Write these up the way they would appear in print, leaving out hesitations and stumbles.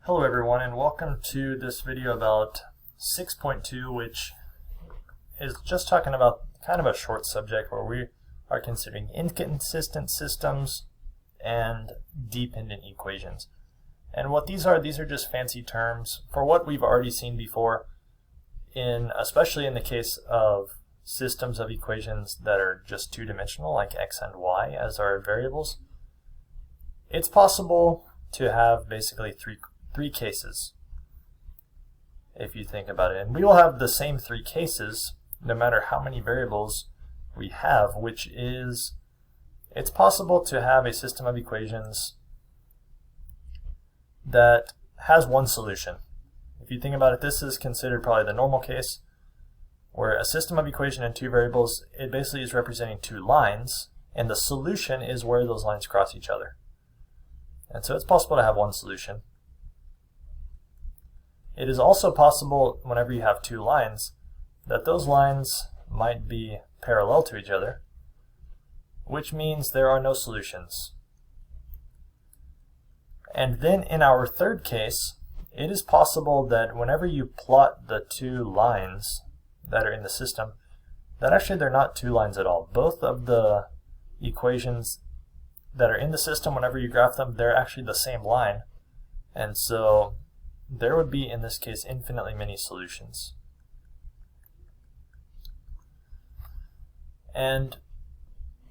Hello everyone, and welcome to this video about 6.2, which is just talking about kind of a short subject where we are considering inconsistent systems and dependent equations. And what these are just fancy terms for what we've already seen before, especially in the case of systems of equations that are just two-dimensional, like x and y as our variables. It's possible to have basically three cases, if you think about it. And we will have the same three cases no matter how many variables we have, which is, it's possible to have a system of equations that has one solution. If you think about it, this is considered probably the normal case, where a system of equation and two variables, it basically is representing two lines, and the solution is where those lines cross each other. And so it's possible to have one solution. It is also possible, whenever you have two lines, that those lines might be parallel to each other, which means there are no solutions. And then in our third case, it is possible that whenever you plot the two lines that are in the system, that actually they're not two lines at all. Both of the equations that are in the system, whenever you graph them, they're actually the same line. And so there would be, in this case, infinitely many solutions. And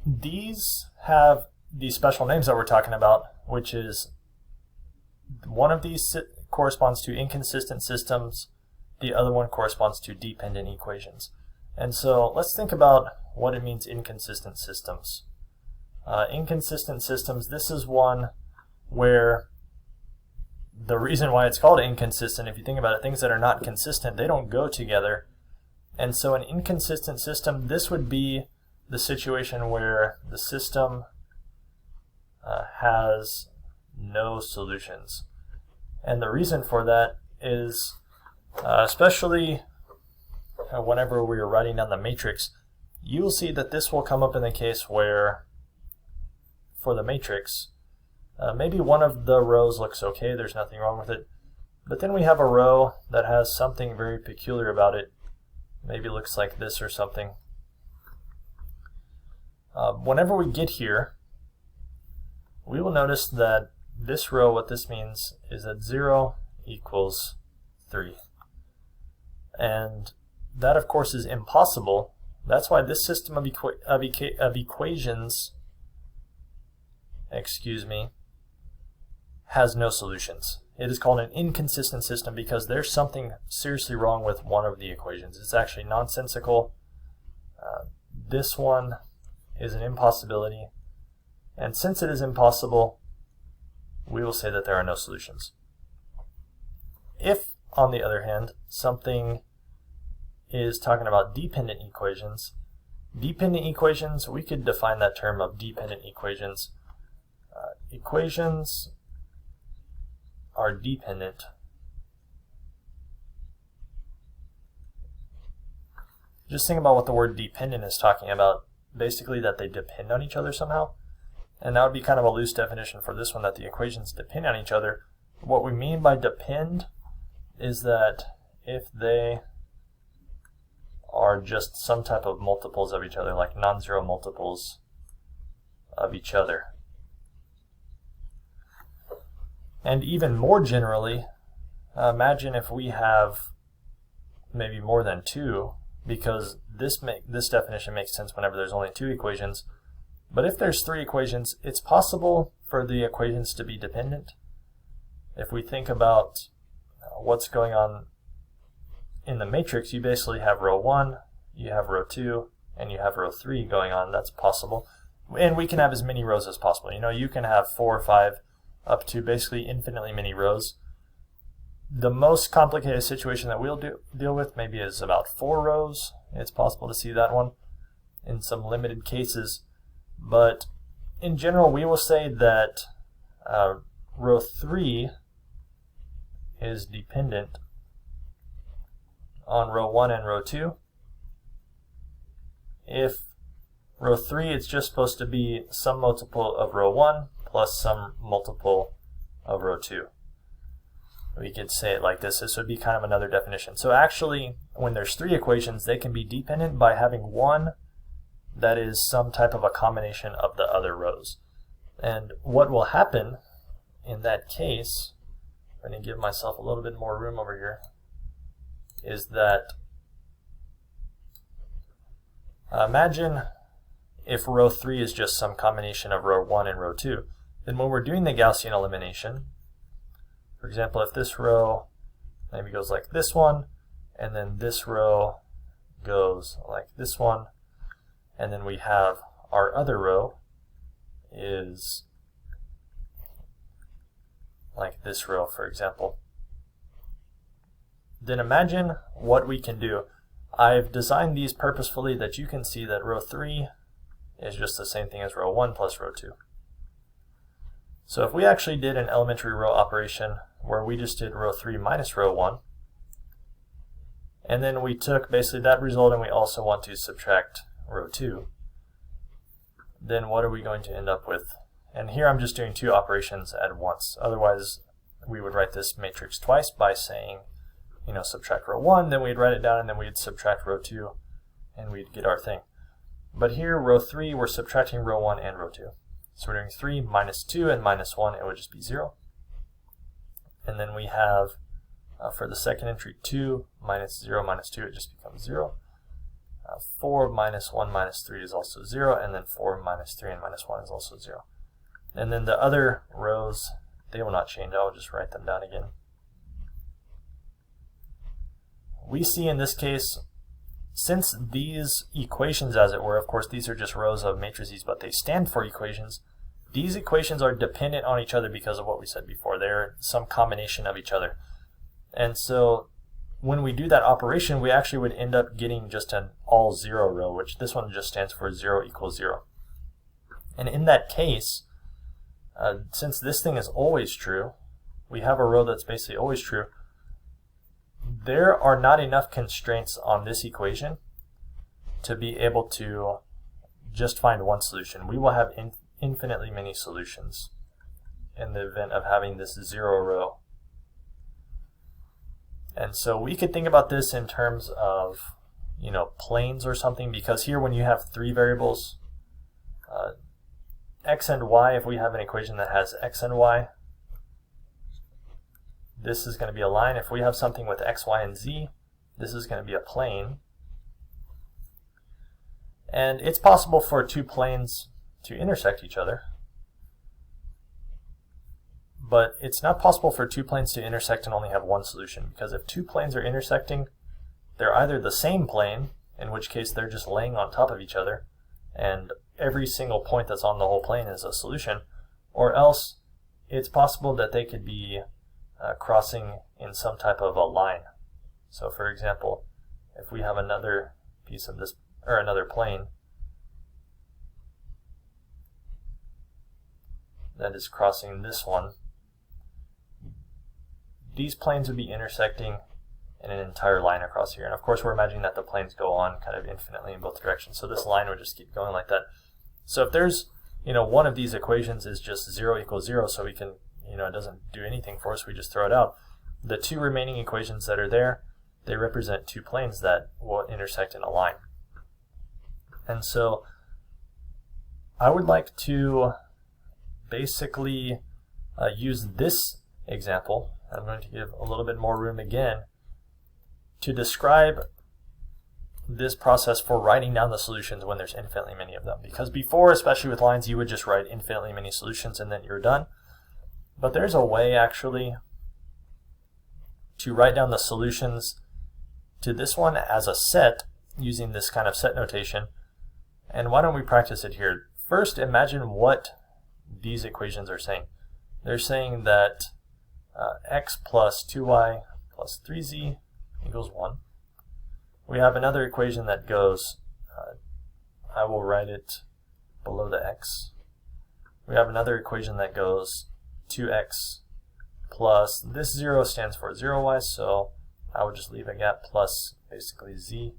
these have these special names that we're talking about, which is one of these corresponds to inconsistent systems, the other one corresponds to dependent equations. And so let's think about what it means inconsistent systems. Inconsistent systems, this is one where the reason why it's called inconsistent, if you think about it, things that are not consistent, they don't go together. And so an inconsistent system, this would be the situation where the system has no solutions. And the reason for that is, especially whenever we are writing down the matrix, you will see that this will come up in the case where, for the matrix, maybe one of the rows looks okay, there's nothing wrong with it, but then we have a row that has something very peculiar about it. Maybe looks like this or something. Whenever we get here, we will notice that this row, what this means is that 0 equals 3. And that, of course, is impossible. That's why this system of equations, has no solutions. It is called an inconsistent system because there's something seriously wrong with one of the equations. It's actually nonsensical. This one is an impossibility. And since it is impossible, we will say that there are no solutions. If, on the other hand, something is talking about dependent equations, we could define that term of dependent equations. Equations are dependent just think about what the word dependent is talking about. Basically that they depend on each other somehow. And that would be kind of a loose definition for this one, that the equations depend on each other. What we mean by depend is that if they are just some type of multiples of each other, like non-zero multiples of each other. And even more generally, imagine if we have maybe more than two, because this definition makes sense whenever there's only two equations. But if there's three equations, it's possible for the equations to be dependent. If we think about what's going on in the matrix, you basically have row 1, you have row 2, and you have row 3 going on. That's possible. And we can have as many rows as possible. You know, you can have 4 or 5 up to basically infinitely many rows. The most complicated situation that we'll deal with maybe is about 4 rows. It's possible to see that one in some limited cases. But in general, we will say that row 3 is dependent on row 1 and row 2. If row 3, it's just supposed to be some multiple of row 1 plus some multiple of row 2. we could say it like this. This would be kind of another definition. So actually, when there's three equations, they can be dependent by having one that is some type of a combination of the other rows. And what will happen in that case, I'm going to give myself a little bit more room over here, is that imagine if row 3 is just some combination of row 1 and row 2. Then when we're doing the Gaussian elimination, for example, if this row maybe goes like this one, and then this row goes like this one, and then we have our other row is like this row, for example, then imagine what we can do. I've designed these purposefully that you can see that row 3 is just the same thing as row 1 plus row 2. So if we actually did an elementary row operation where we just did row 3 minus row 1, and then we took basically that result and we also want to subtract row 2, then what are we going to end up with? And here I'm just doing two operations at once. Otherwise, we would write this matrix twice by saying, subtract row 1, then we'd write it down, and then we'd subtract row 2, and we'd get our thing. But here, row 3, we're subtracting row 1 and row 2. So we're doing 3 minus 2 and minus 1, it would just be 0. And then we have, for the second entry, 2 minus 0 minus 2, it just becomes 0. 4 minus 1 minus 3 is also 0, and then 4 minus 3 and minus 1 is also 0. And then the other rows, they will not change. I will just write them down again. We see in this case, since these equations, as it were, of course these are just rows of matrices, but they stand for equations, these equations are dependent on each other because of what we said before. They're some combination of each other. And so when we do that operation, we actually would end up getting just an all 0 row, which this one just stands for 0 equals 0. And in that case, since this thing is always true, we have a row that's basically always true, there are not enough constraints on this equation to be able to just find one solution. We will have infinitely many solutions in the event of having this 0 row. And so we could think about this in terms of, planes or something, because here when you have three variables, x and y, if we have an equation that has x and y, this is going to be a line. If we have something with x, y, and z, this is going to be a plane. And it's possible for two planes to intersect each other, but it's not possible for two planes to intersect and only have one solution, because if two planes are intersecting, they're either the same plane, in which case they're just laying on top of each other, and every single point that's on the whole plane is a solution, or else it's possible that they could be crossing in some type of a line. So for example, if we have another piece of this, or another plane that is crossing this one, these planes would be intersecting in an entire line across here. And of course we're imagining that the planes go on kind of infinitely in both directions, so this line would just keep going like that. So if there's, one of these equations is just 0 equals 0, so we can, it doesn't do anything for us, we just throw it out. The two remaining equations that are there, they represent two planes that will intersect in a line. And so I would like to basically use this example. I'm going to give a little bit more room again to describe this process for writing down the solutions when there's infinitely many of them. Because before, especially with lines, you would just write infinitely many solutions and then you're done. But there's a way actually to write down the solutions to this one as a set using this kind of set notation. And why don't we practice it here? First, imagine what these equations are saying. They're saying that x plus 2y plus 3z equals 1. We have another equation that goes, I will write it below the x. We have another equation that goes 2x plus, this 0 stands for 0y, so I would just leave a gap, plus basically z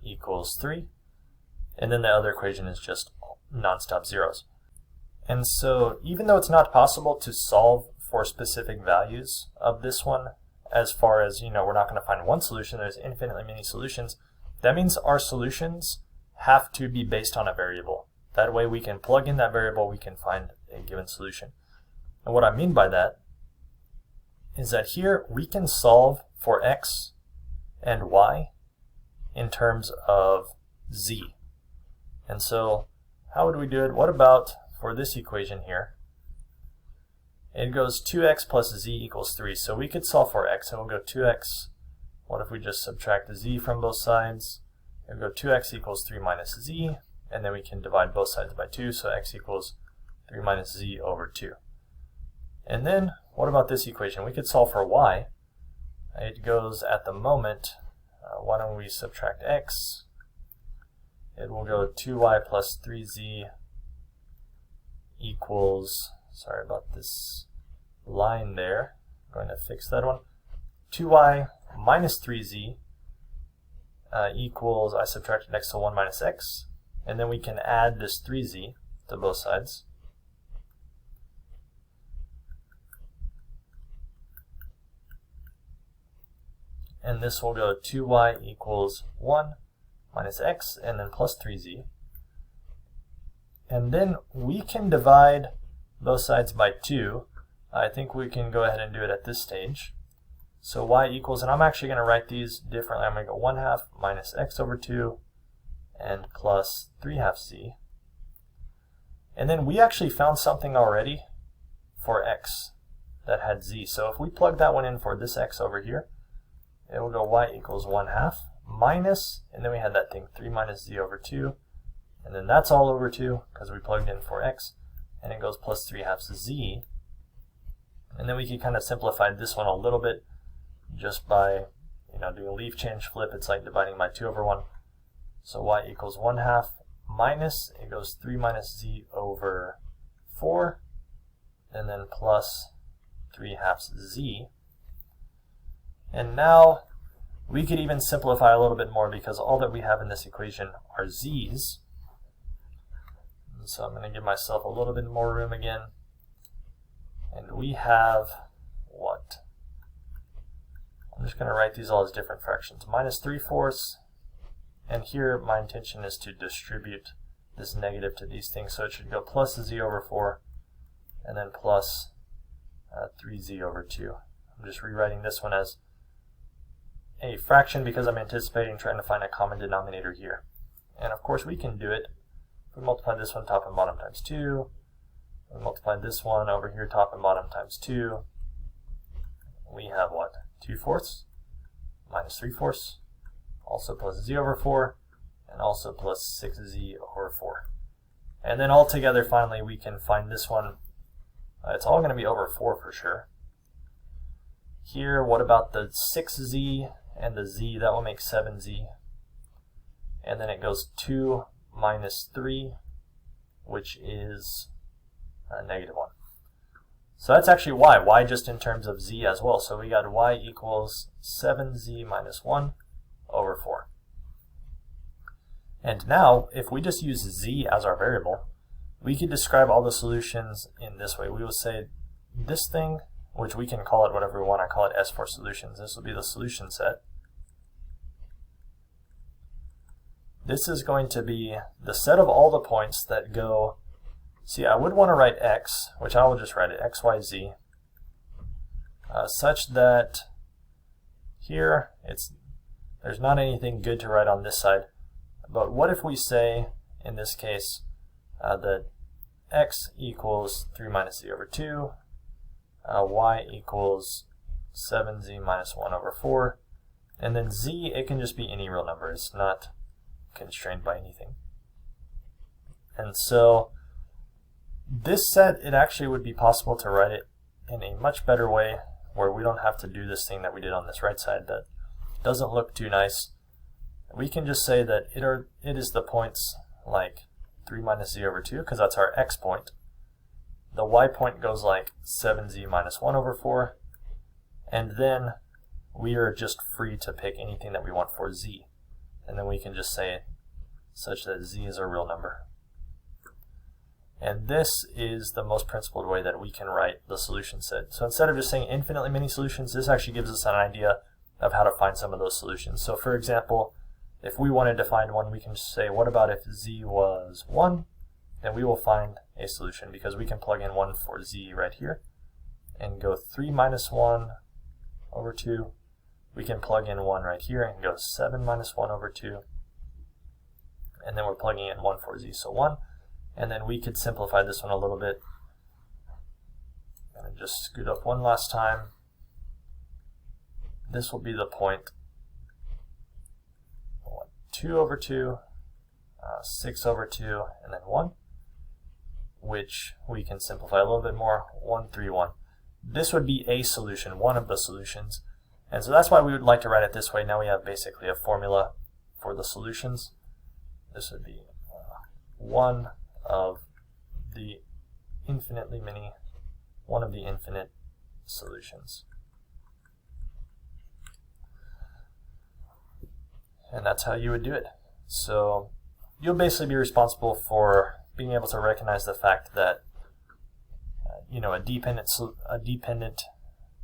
equals 3. And then the other equation is just non-stop zeros. And so even though it's not possible to solve for specific values of this one, as far as, you know, we're not going to find one solution, there's infinitely many solutions. That means our solutions have to be based on a variable. That way we can plug in that variable, we can find a given solution. And what I mean by that is that here we can solve for x and y in terms of z. And so how would we do it? What about for this equation here? It goes 2x plus z equals 3. So we could solve for x, and we'll go 2x. What if we just subtract the z from both sides? It'll go 2x equals 3 minus z, and then we can divide both sides by 2, so x equals 3 minus z over 2. And then, what about this equation? We could solve for y. It goes at the moment, why don't we subtract x? It will go 2y plus 3z equals, sorry about this line there, I'm going to fix that one. 2y minus 3z equals, I subtracted x to 1 minus x, and then we can add this 3z to both sides. And this will go 2y equals 1 minus x, and then plus 3z. And then we can divide both sides by 2. I think we can go ahead and do it at this stage. So y equals, and I'm actually going to write these differently. I'm going to go 1/2 minus x over 2 and plus 3/2 z. And then we actually found something already for x that had z. So if we plug that one in for this x over here, it will go y equals 1/2 minus, and then we had that thing 3 minus z over 2, and then that's all over 2 because we plugged in for x, and it goes plus 3/2 z. And then we can kind of simplify this one a little bit just by, you know, doing a leaf change flip. It's like dividing by 2 over 1. So y equals 1/2 minus, it goes 3 minus z over 4, and then plus 3/2 z. And now we could even simplify a little bit more because all that we have in this equation are z's. And so I'm going to give myself a little bit more room again. And we have what? I'm just going to write these all as different fractions. Minus 3/4. And here my intention is to distribute this negative to these things. So it should go plus z over 4 and then plus 3z over 2. I'm just rewriting this one as a fraction because I'm anticipating trying to find a common denominator here. And of course we can do it. If we multiply this one top and bottom times 2, we multiply this one over here top and bottom times 2, we have what? 2/4 minus 3/4, also plus z over 4, and also plus 6z over 4. And then all together finally we can find this one. It's all going to be over 4 for sure. Here, what about the 6z and the z? That will make 7z. And then it goes 2 minus 3, which is negative 1. So that's actually y just in terms of z as well. So we got y equals 7z minus 1 over 4. And now, if we just use z as our variable, we could describe all the solutions in this way. We will say this thing, which we can call it whatever we want. I call it S for solutions. This will be the solution set. This is going to be the set of all the points that go. See, I would want to write x, which I will just write it, x, y, z, such that here there's not anything good to write on this side. But what if we say, in this case, that x equals 3 minus z over 2, y equals 7z minus 1 over 4, and then z, it can just be any real number. It's not constrained by anything. And so this set, it actually would be possible to write it in a much better way where we don't have to do this thing that we did on this right side that doesn't look too nice. We can just say that it is the points like 3 minus z over 2 because that's our x point. The y point goes like 7z minus 1 over 4, and then we are just free to pick anything that we want for z. And then we can just say such that z is a real number. And this is the most principled way that we can write the solution set. So instead of just saying infinitely many solutions, this actually gives us an idea of how to find some of those solutions. So for example, if we wanted to find one, we can just say, what about if z was 1? Then we will find a solution because we can plug in 1 for z right here and go 3 minus 1 over 2. We can plug in 1 right here and go 7 minus 1 over 2. And then we're plugging in 1 for z, so 1. And then we could simplify this one a little bit. And just scoot up one last time. This will be the point 2 over 2, 6 over 2, and then 1, which we can simplify a little bit more, 1, 3, 1. This would be a solution, one of the solutions. And so that's why we would like to write it this way. Now we have basically a formula for the solutions. This would be one of the infinitely many, one of the infinite solutions. And that's how you would do it. So you'll basically be responsible for being able to recognize the fact that a dependent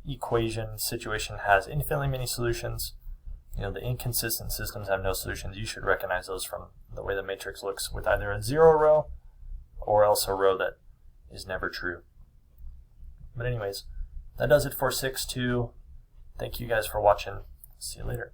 equation situation has infinitely many solutions. The inconsistent systems have no solutions. You should recognize those from the way the matrix looks with either a 0 row or else a row that is never true. But anyways, that does it for 6.2. Thank you guys for watching. See you later.